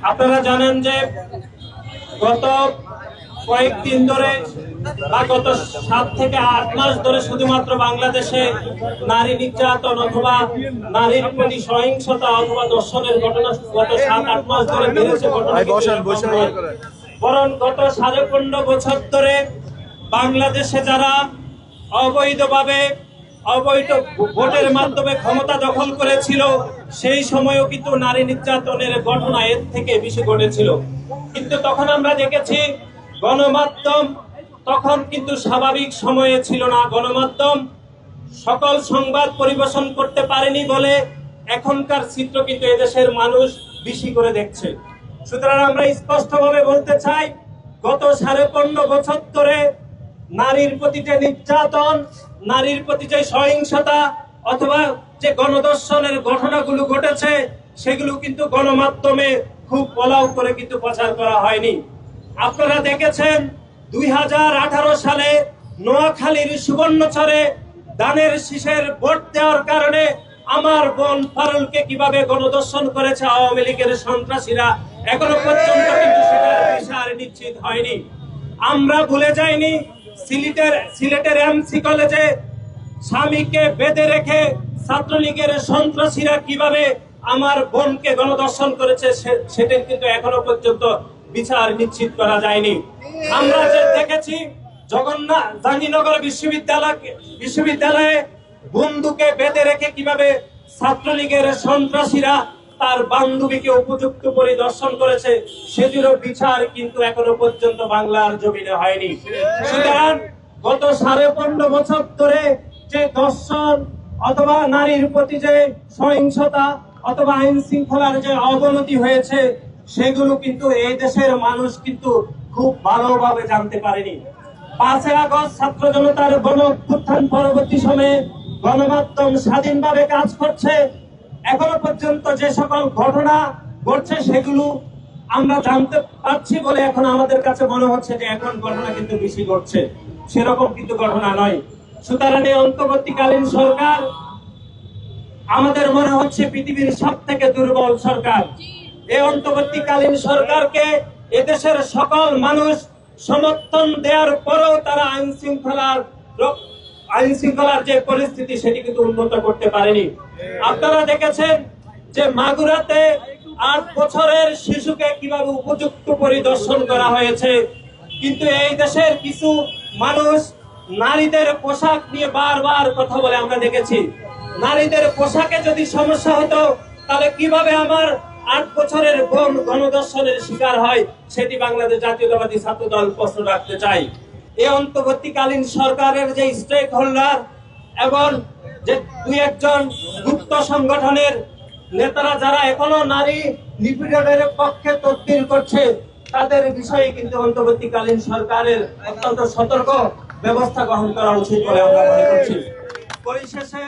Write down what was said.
আপনারা জানেন যে গত কয়েকদিন ধরে বা গত 7 থেকে 8 মাস ধরে শুধুমাত্র বাংলাদেশে নারী নির্যাতন অথবা নারীর প্রতি সহিংসতা অথবা ধর্ষণের ঘটনা গত 7-8 মাস ধরে বেড়েছে। বরং গত 15.5 বছর ধরে বাংলাদেশে যারা অবৈধভাবে অবৈধ ভোটের মাধ্যমে ক্ষমতা দখল করেছিল সেই সময়ও কিন্তু নারী নির্যাতনের ঘটনা এর থেকে বেশি ঘটেছিল। কিন্তু তখন আমরা দেখেছি গণমাধ্যম তখন কিন্তু স্বাভাবিক সময়ে ছিল না। গণমাধ্যম সকল সংবাদ পরিবেশন করতে পারেনি বলে এখনকার চিত্র কিন্তু এদেশের মানুষ বেশি করে দেখছে। সুতরাং আমরা স্পষ্টভাবে বলতে চাই, গত 15.5 বছর ধরে নারীর প্রতি যে নির্যাতন, নারীর প্রতি যে সহিংসতা অথবা যে গণধর্ষণের ঘটনাগুলো ঘটেছে সেগুলো কিন্তু গণমাধ্যমে খুব ফলাও করে কিন্তু প্রচার করা হয়নি। আপনারা দেখেছেন 2018 সালে নোয়াখালীর সুবর্ণচরে দানের শীষের ভোট দেওয়ার কারণে আমার বোন ফারুলকে কিভাবে গণধর্ষণ করেছে আওয়ামী লীগের সন্ত্রাসীরা, এখনো পর্যন্ত কিন্তু সেটার বিচার নিশ্চিত হয়নি। আমরা ভুলে যাইনি সিলেটের এমসি কলেজে স্বামীকে বেঁধে রেখে ছাত্রলীগের সন্ত্রাসীরা কিভাবে আমার বোনকে গণধর্ষণ করেছে, সেটা কিন্তু এখনো পর্যন্ত বিচার নিশ্চিত করা যায়নি। আমরা যে দেখেছি জাহাঙ্গীরনগর বিশ্ববিদ্যালয়ে বন্ধুকে বেঁধে রেখে কিভাবে ছাত্রলীগের সন্ত্রাসীরা তার বান্ধবীকে উপযুক্ত পরিদর্শন করেছে, সেটিরও বিচার কিন্তু এখনো পর্যন্ত বাংলার জমিনে হয়নি। সুতরাং গত 15.5 বছর ধরে যে ধর্ষণ অথবা নারীর প্রতি যে সহিংসতা অথবা আইন শৃঙ্খলার যে অবনতি হয়েছে সেগুলো কিন্তু এই দেশের মানুষ কিন্তু খুব ভালোভাবে জানতে পারেনি। 5 আগস্ট ছাত্র জনতার গণ অভ্যুত্থান পরবর্তী সময়ে গণমাধ্যম স্বাধীনভাবে কাজ করছে। এখনো পর্যন্ত যে সকল ঘটনা ঘটছে সেগুলো আমরা জানতে পারছি বলে এখন আমাদের কাছে মনে হচ্ছে যে এখন ঘটনা কিন্তু বেশি ঘটছে, সেরকম কিন্তু ঘটনা নয়। সুতরাং এই অন্তর্বর্তীকালীন সরকার আমাদের মনে হচ্ছে পৃথিবীর সবথেকে দুর্বল সরকার। এই অন্তর্বর্তীকালীন সরকারকে এদেশের সকল মানুষ সমর্থন দেওয়ার পরেও তারা আইন শৃঙ্খলার যে পরিস্থিতি সেটি কিন্তু উন্নত করতে পারেনি। আপনারা দেখেছেন যে মাগুরাতে 8 বছরের শিশুকে কিভাবে উপযুক্ত পরিদর্শন করা হয়েছে, কিন্তু এই দেশের কিছু মানুষ নারীদের পোশাক নিয়ে বারবার কথা বলে আমরা দেখেছি। নারীদের পোশাকে যদি সমস্যা হতো তাহলে কিভাবে আমার 8 বছরের বোন গণধর্ষণের শিকার হয়, সেটি বাংলাদেশ জাতীয়তাবাদী ছাত্র দল প্রশ্ন রাখতে চাই। এই অন্তর্বর্তীকালীন সরকারের যে স্টেক হোল্ডার এবং যে 2-1 গুপ্ত সংগঠনের নেতারা যারা এখনো নারী নিপীড়নের পক্ষে তদবির করছে, তাদের বিষয়ে কিন্তু অন্তর্বর্তীকালীন সরকারের অত্যন্ত সতর্ক ব্যবস্থা গ্রহণ করা উচিত বলে আমরা মনে করছি। পরিশেষে